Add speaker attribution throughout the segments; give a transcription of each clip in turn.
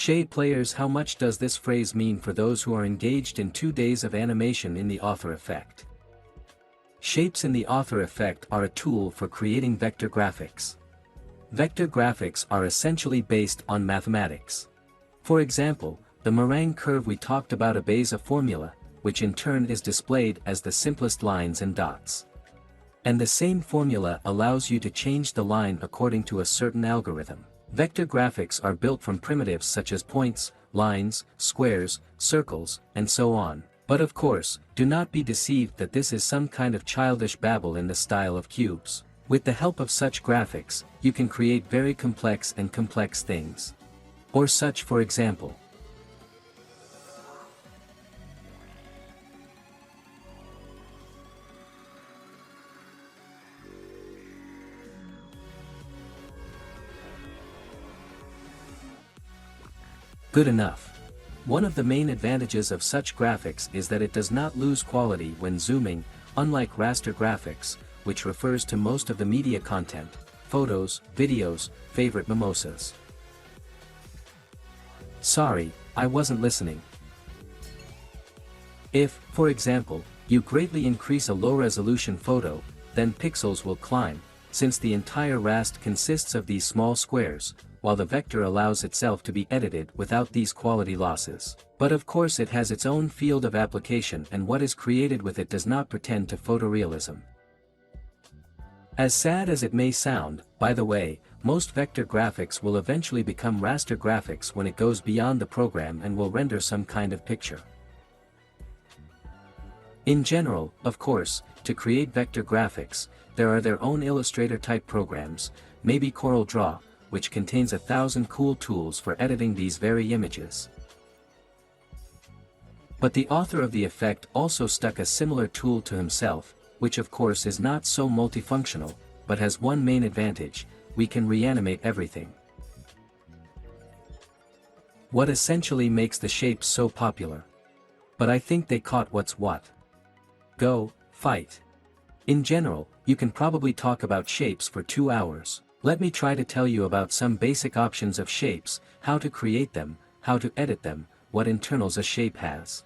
Speaker 1: Shay players, how much does this phrase mean for those who are engaged in 2 days of animation in the author effect? Shapes in the author effect are a tool for creating vector graphics. Vector graphics are essentially based on mathematics. For example, the meringue curve we talked about obeys a formula, which in turn is displayed as the simplest lines and dots. And the same formula allows you to change the line according to a certain algorithm. Vector graphics are built from primitives such as points, lines, squares, circles, and so on. But of course, do not be deceived that this is some kind of childish babble in the style of cubes. With the help of such graphics, you can create very complex and complex things. Or such, for example. Good enough. One of the main advantages of such graphics is that it does not lose quality when zooming, unlike raster graphics, which refers to most of the media content, photos, videos, favorite mimosas. Sorry, I wasn't listening. If, for example, you greatly increase a low-resolution photo, then pixels will climb, since the entire raster consists of these small squares, while the vector allows itself to be edited without these quality losses. But of course it has its own field of application, and what is created with it does not pretend to photorealism. As sad as it may sound, by the way, most vector graphics will eventually become raster graphics when it goes beyond the program and will render some kind of picture. In general, of course, to create vector graphics, there are their own Illustrator-type programs, maybe CorelDRAW, which contains 1,000 cool tools for editing these very images. But the author of the effect also stuck a similar tool to himself, which of course is not so multifunctional, but has one main advantage: we can reanimate everything. What essentially makes the shapes so popular? But I think they caught what's what. Go, fight. In general, you can probably talk about shapes for 2 hours. Let me try to tell you about some basic options of shapes, how to create them, how to edit them, what internals a shape has.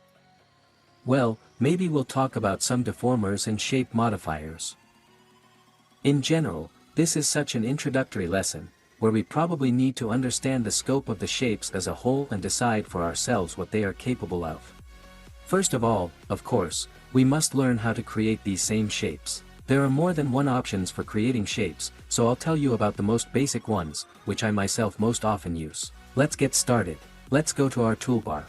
Speaker 1: Well, maybe we'll talk about some deformers and shape modifiers. In general, this is such an introductory lesson, where we probably need to understand the scope of the shapes as a whole and decide for ourselves what they are capable of. First of all, of course, we must learn how to create these same shapes. There are more than one options for creating shapes, so I'll tell you about the most basic ones, which I myself most often use. Let's get started. Let's go to our toolbar.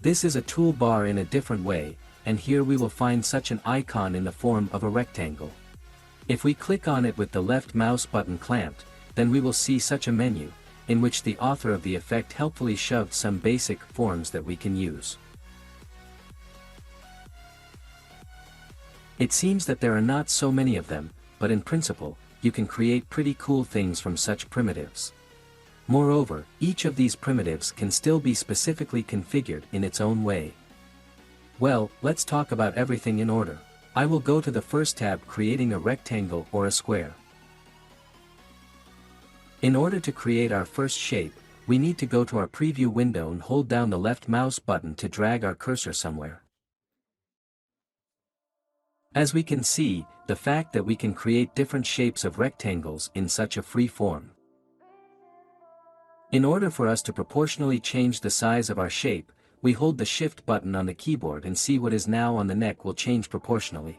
Speaker 1: This is a toolbar in a different way, and here we will find such an icon in the form of a rectangle. If we click on it with the left mouse button clamped, then we will see such a menu, in which the author of the effect helpfully shoved some basic forms that we can use. It seems that there are not so many of them, but in principle, you can create pretty cool things from such primitives. Moreover, each of these primitives can still be specifically configured in its own way. Well, let's talk about everything in order. I will go to the first tab, creating a rectangle or a square. In order to create our first shape, we need to go to our preview window and hold down the left mouse button to drag our cursor somewhere. As we can see, the fact that we can create different shapes of rectangles in such a free form. In order for us to proportionally change the size of our shape, we hold the Shift button on the keyboard and see what is now on the neck will change proportionally.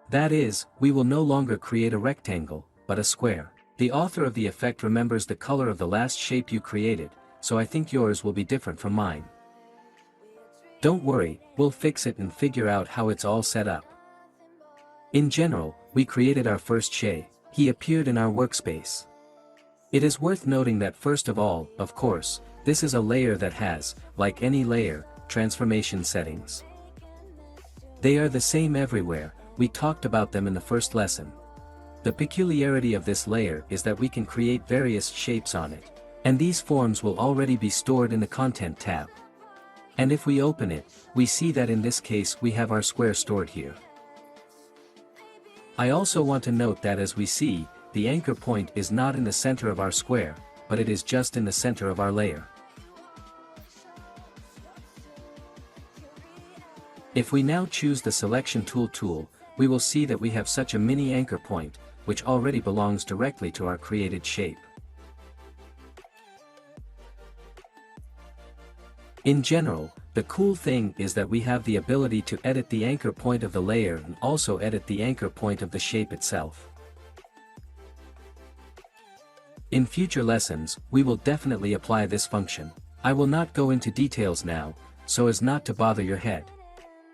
Speaker 1: That is, we will no longer create a rectangle, but a square. The author of the effect remembers the color of the last shape you created, so I think yours will be different from mine. Don't worry, we'll fix it and figure out how it's all set up. In general, we created our first shape. He appeared in our workspace. It is worth noting that first of all, of course, this is a layer that has, like any layer, transformation settings. They are the same everywhere, we talked about them in the first lesson. The peculiarity of this layer is that we can create various shapes on it, and these forms will already be stored in the Content tab. And if we open it, we see that in this case we have our square stored here. I also want to note that as we see, the anchor point is not in the center of our square, but it is just in the center of our layer. If we now choose the Selection tool, we will see that we have such a mini anchor point, which already belongs directly to our created shape. In general, the cool thing is that we have the ability to edit the anchor point of the layer and also edit the anchor point of the shape itself. In future lessons, we will definitely apply this function. I will not go into details now, so as not to bother your head.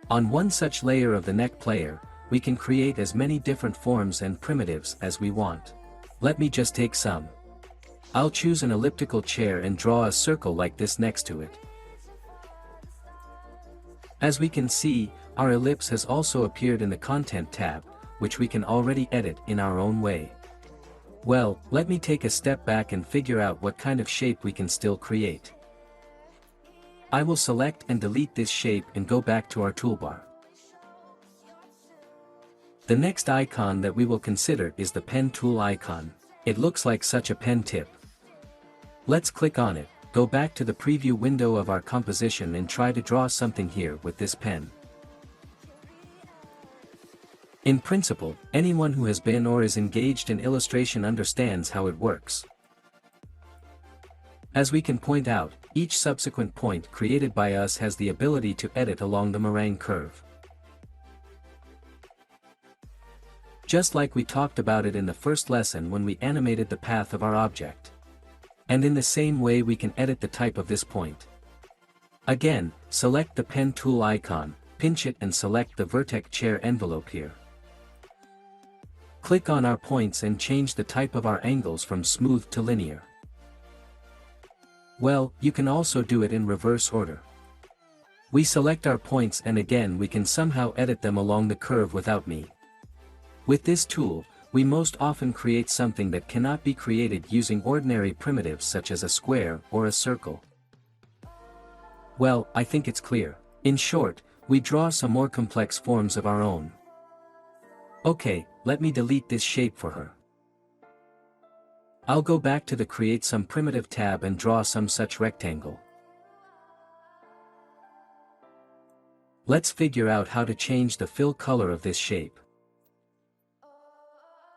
Speaker 1: On one such layer of the neck player, we can create as many different forms and primitives as we want. Let me just take some. I'll choose an elliptical chair and draw a circle like this next to it. As we can see, our ellipse has also appeared in the Content tab, which we can already edit in our own way. Well, let me take a step back and figure out what kind of shape we can still create. I will select and delete this shape and go back to our toolbar. The next icon that we will consider is the pen tool icon. It looks like such a pen tip. Let's click on it, go back to the preview window of our composition and try to draw something here with this pen. In principle, anyone who has been or is engaged in illustration understands how it works. As we can point out, each subsequent point created by us has the ability to edit along the meringue curve. Just like we talked about it in the first lesson when we animated the path of our object. And in the same way we can edit the type of this point. Again, select the pen tool icon, pinch it and select the vertex chair envelope here. Click on our points and change the type of our angles from smooth to linear. Well, you can also do it in reverse order. We select our points and again we can somehow edit them along the curve without me. With this tool, we most often create something that cannot be created using ordinary primitives such as a square or a circle. Well, I think it's clear. In short, we draw some more complex forms of our own. Okay, let me delete this shape for her. I'll go back to the Create Some Primitive tab and draw some such rectangle. Let's figure out how to change the fill color of this shape.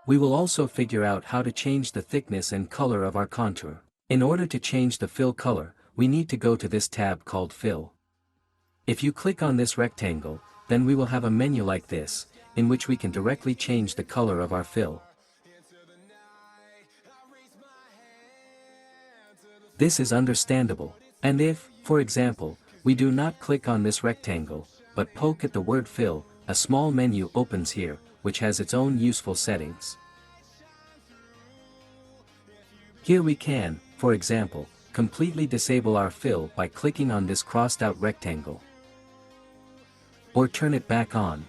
Speaker 1: We will also figure out how to change the thickness and color of our contour. In order to change the fill color, we need to go to this tab called Fill. If you click on this rectangle, then we will have a menu like this, in which we can directly change the color of our fill. This is understandable, and if, for example, we do not click on this rectangle, but poke at the word fill, a small menu opens here, which has its own useful settings. Here we can, for example, completely disable our fill by clicking on this crossed out rectangle. Or turn it back on.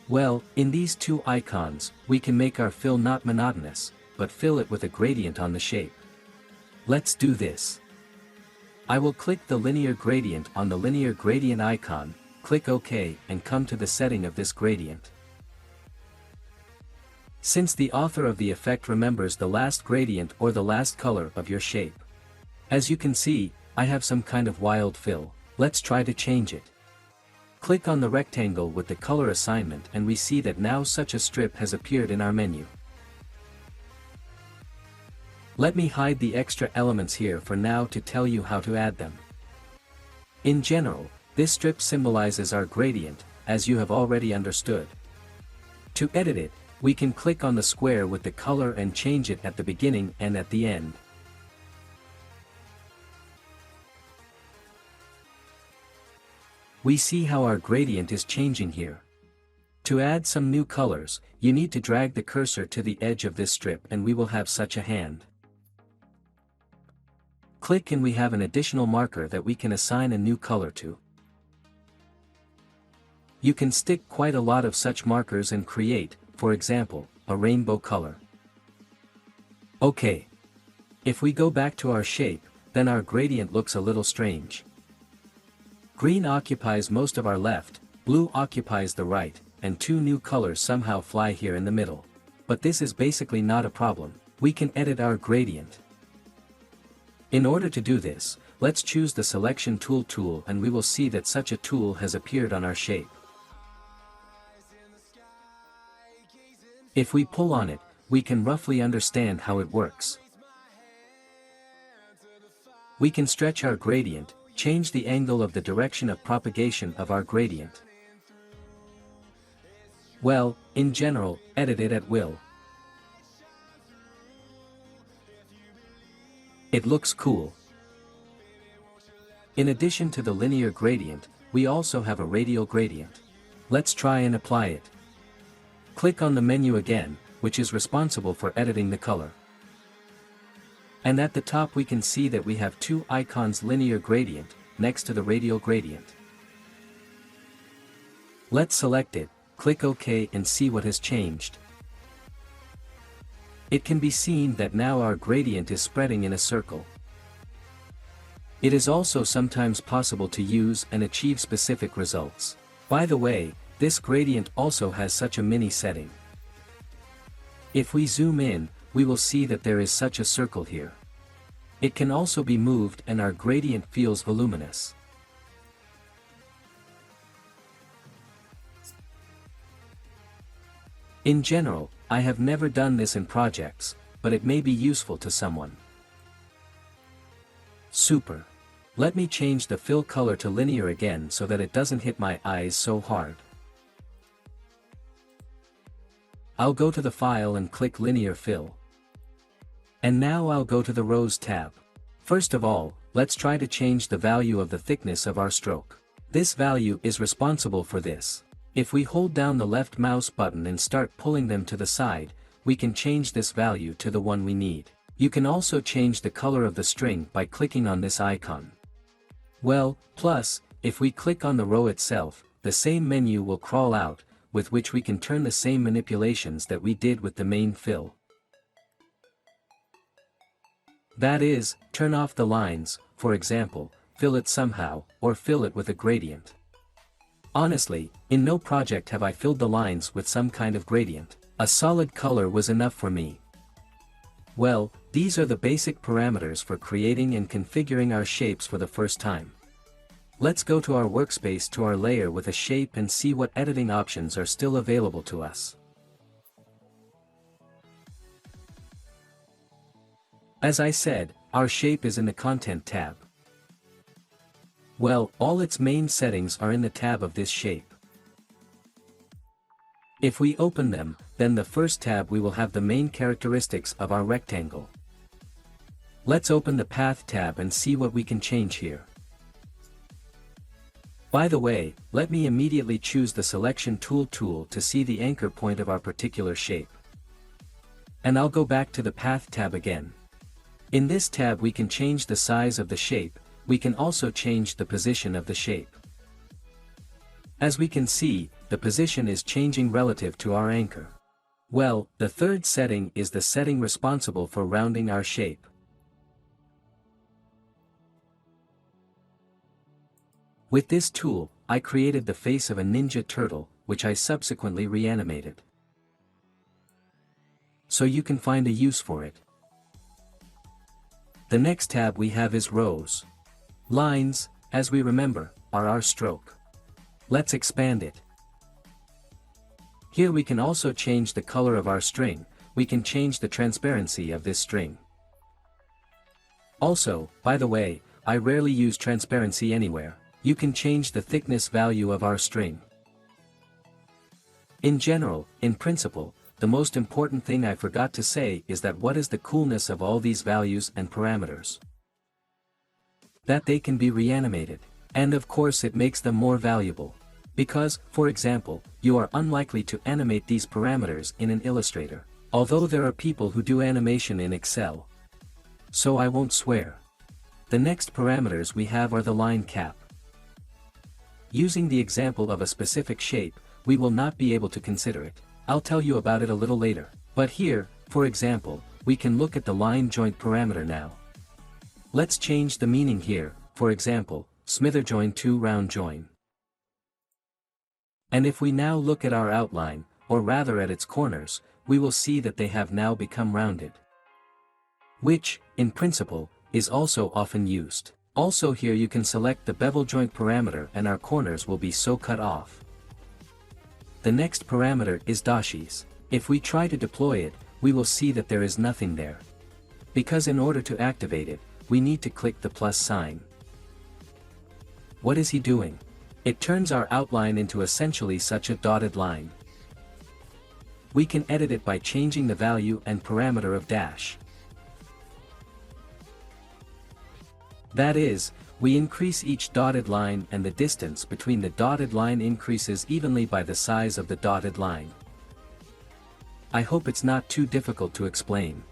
Speaker 1: Well, in these two icons, we can make our fill not monotonous, but fill it with a gradient on the shape. Let's do this. I will click the linear gradient on the linear gradient icon, click OK and come to the setting of this gradient. Since the author of the effect remembers the last gradient or the last color of your shape. As you can see, I have some kind of wild fill. Let's try to change it. Click on the rectangle with the color assignment and we see that now such a strip has appeared in our menu. Let me hide the extra elements here for now to tell you how to add them. In general, this strip symbolizes our gradient, as you have already understood. To edit it, we can click on the square with the color and change it at the beginning and at the end. We see how our gradient is changing here. To add some new colors, you need to drag the cursor to the edge of this strip and we will have such a hand. Click and we have an additional marker that we can assign a new color to. You can stick quite a lot of such markers and create, for example, a rainbow color. Okay. If we go back to our shape, then our gradient looks a little strange. Green occupies most of our left, blue occupies the right, and two new colors somehow fly here in the middle. But this is basically not a problem. We can edit our gradient. In order to do this, let's choose the Selection tool and we will see that such a tool has appeared on our shape. If we pull on it, we can roughly understand how it works. We can stretch our gradient, change the angle of the direction of propagation of our gradient. Well, in general, edit it at will. It looks cool. In addition to the linear gradient, we also have a radial gradient. Let's try and apply it. Click on the menu again, which is responsible for editing the color. And at the top we can see that we have two icons: linear gradient, next to the radial gradient. Let's select it, click OK and see what has changed. It can be seen that now our gradient is spreading in a circle. It is also sometimes possible to use and achieve specific results. By the way, this gradient also has such a mini setting. If we zoom in, we will see that there is such a circle here. It can also be moved and our gradient feels voluminous. In general, I have never done this in projects, but it may be useful to someone. Super. Let me change the fill color to linear again so that it doesn't hit my eyes so hard. I'll go to the file and click linear fill. And now I'll go to the rows tab. First of all, let's try to change the value of the thickness of our stroke. This value is responsible for this. If we hold down the left mouse button and start pulling them to the side, we can change this value to the one we need. You can also change the color of the string by clicking on this icon. Well, plus, if we click on the row itself, the same menu will crawl out, with which we can turn the same manipulations that we did with the main fill. That is, turn off the lines, for example, fill it somehow, or fill it with a gradient. Honestly, in no project have I filled the lines with some kind of gradient. A solid color was enough for me. Well, these are the basic parameters for creating and configuring our shapes for the first time. Let's go to our workspace to our layer with a shape and see what editing options are still available to us. As I said, our shape is in the Content tab. Well, all its main settings are in the tab of this shape. If we open them, then the first tab we will have the main characteristics of our rectangle. Let's open the Path tab and see what we can change here. By the way, let me immediately choose the Selection tool to see the anchor point of our particular shape. And I'll go back to the Path tab again. In this tab we can change the size of the shape, we can also change the position of the shape. As we can see, the position is changing relative to our anchor. Well, the third setting is the setting responsible for rounding our shape. With this tool, I created the face of a ninja turtle, which I subsequently reanimated. So you can find a use for it. The next tab we have is rows. Lines, as we remember, are our stroke. Let's expand it. Here we can also change the color of our string, we can change the transparency of this string. Also, by the way, I rarely use transparency anywhere. You can change the thickness value of our string. In general, in principle, the most important thing I forgot to say is that what is the coolness of all these values and parameters? That they can be reanimated. And of course it makes them more valuable. Because, for example, you are unlikely to animate these parameters in an Illustrator, although there are people who do animation in Excel. So I won't swear. The next parameters we have are the line cap. Using the example of a specific shape, we will not be able to consider it. I'll tell you about it a little later. But here, for example, we can look at the line joint parameter now. Let's change the meaning here, for example, smither join to round join. And if we now look at our outline, or rather at its corners, we will see that they have now become rounded. Which, in principle, is also often used. Also here you can select the bevel joint parameter and our corners will be so cut off. The next parameter is dashes. If we try to deploy it, we will see that there is nothing there. Because in order to activate it, we need to click the plus sign. What is he doing? It turns our outline into essentially such a dotted line. We can edit it by changing the value and parameter of dash. That is, we increase each dotted line and the distance between the dotted line increases evenly by the size of the dotted line. I hope it's not too difficult to explain.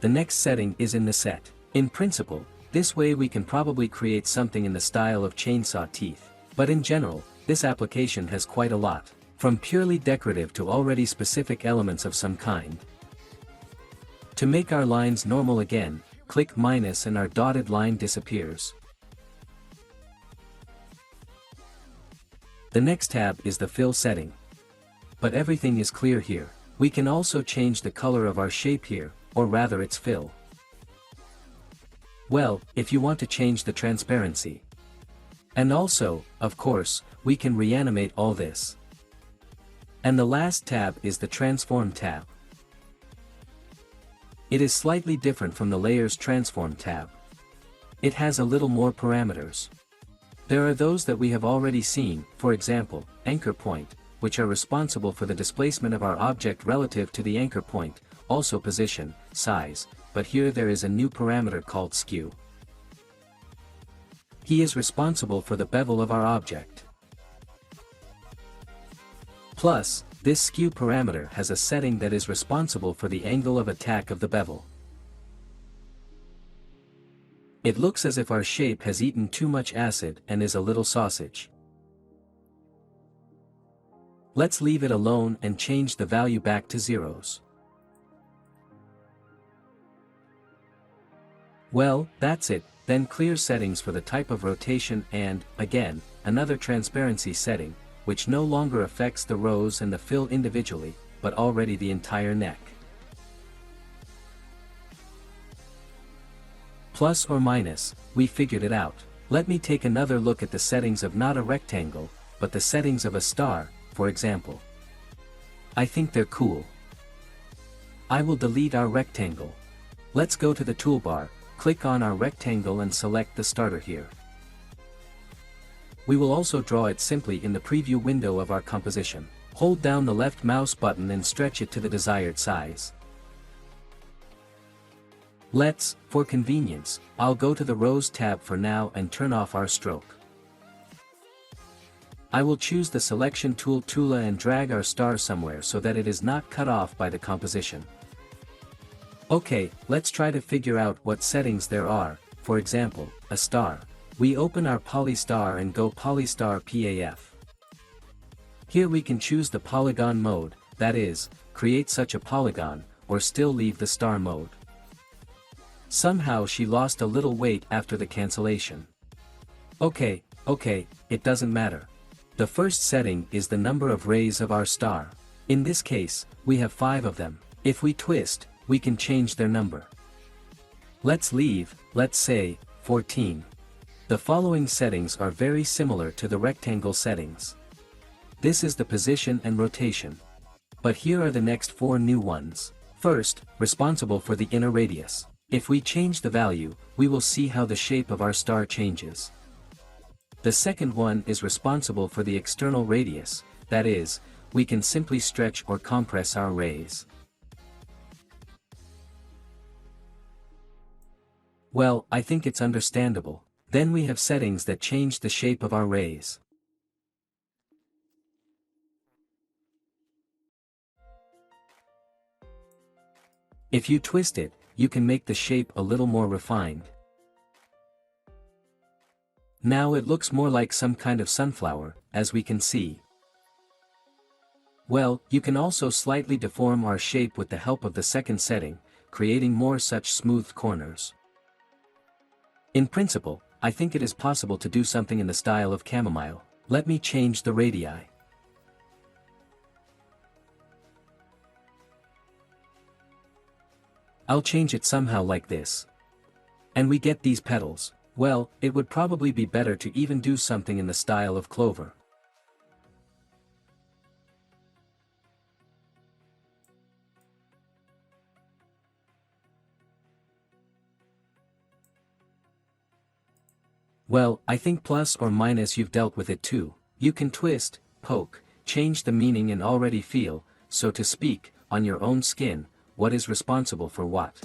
Speaker 1: The next setting is in the set. In principle, this way we can probably create something in the style of chainsaw teeth, but in general, this application has quite a lot, from purely decorative to already specific elements of some kind. To make our lines normal again, click minus and our dotted line disappears. The next tab is the fill setting. But everything is clear here. We can also change the color of our shape here, or rather its fill. Well, if you want to change the transparency. And also, of course, we can reanimate all this. And the last tab is the transform tab. It is slightly different from the layers transform tab. It has a little more parameters. There are those that we have already seen, for example, anchor point, which are responsible for the displacement of our object relative to the anchor point, also position, size, but here there is a new parameter called skew. He is responsible for the bevel of our object. Plus, this skew parameter has a setting that is responsible for the angle of attack of the bevel. It looks as if our shape has eaten too much acid and is a little sausage. Let's leave it alone and change the value back to zeros. Well, that's it, then clear settings for the type of rotation and, again, another transparency setting, which no longer affects the rows and the fill individually, but already the entire neck. Plus or minus, we figured it out. Let me take another look at the settings of not a rectangle, but the settings of a star, for example. I think they're cool. I will delete our rectangle. Let's go to the toolbar, click on our rectangle and select the starter here. We will also draw it simply in the preview window of our composition. Hold down the left mouse button and stretch it to the desired size. Let's, for convenience, I'll go to the rows tab for now and turn off our stroke. I will choose the selection tool and drag our star somewhere so that it is not cut off by the composition. Okay, let's try to figure out what settings there are. For example, a star. We open our polystar and go polystar PAF. Here we can choose the polygon mode, that is, create such a polygon, or still leave the star mode. Somehow she lost a little weight after the cancellation. Okay, it doesn't matter. The first setting is the number of rays of our star. In this case, we have 5 of them. If we twist, we can change their number. Let's leave, let's say, 14. The following settings are very similar to the rectangle settings. This is the position and rotation. But here are the next 4 new ones. First, responsible for the inner radius. If we change the value, we will see how the shape of our star changes. The second one is responsible for the external radius, that is, we can simply stretch or compress our rays. Well, I think it's understandable. Then we have settings that change the shape of our rays. If you twist it, you can make the shape a little more refined. Now it looks more like some kind of sunflower, as we can see. Well, you can also slightly deform our shape with the help of the second setting, creating more such smoothed corners. In principle, I think it is possible to do something in the style of chamomile. Let me change the radii. I'll change it somehow like this. And we get these petals. Well, it would probably be better to even do something in the style of clover. Well, I think plus or minus you've dealt with it too. You can twist, poke, change the meaning and already feel, so to speak, on your own skin, what is responsible for what.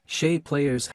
Speaker 1: Shay players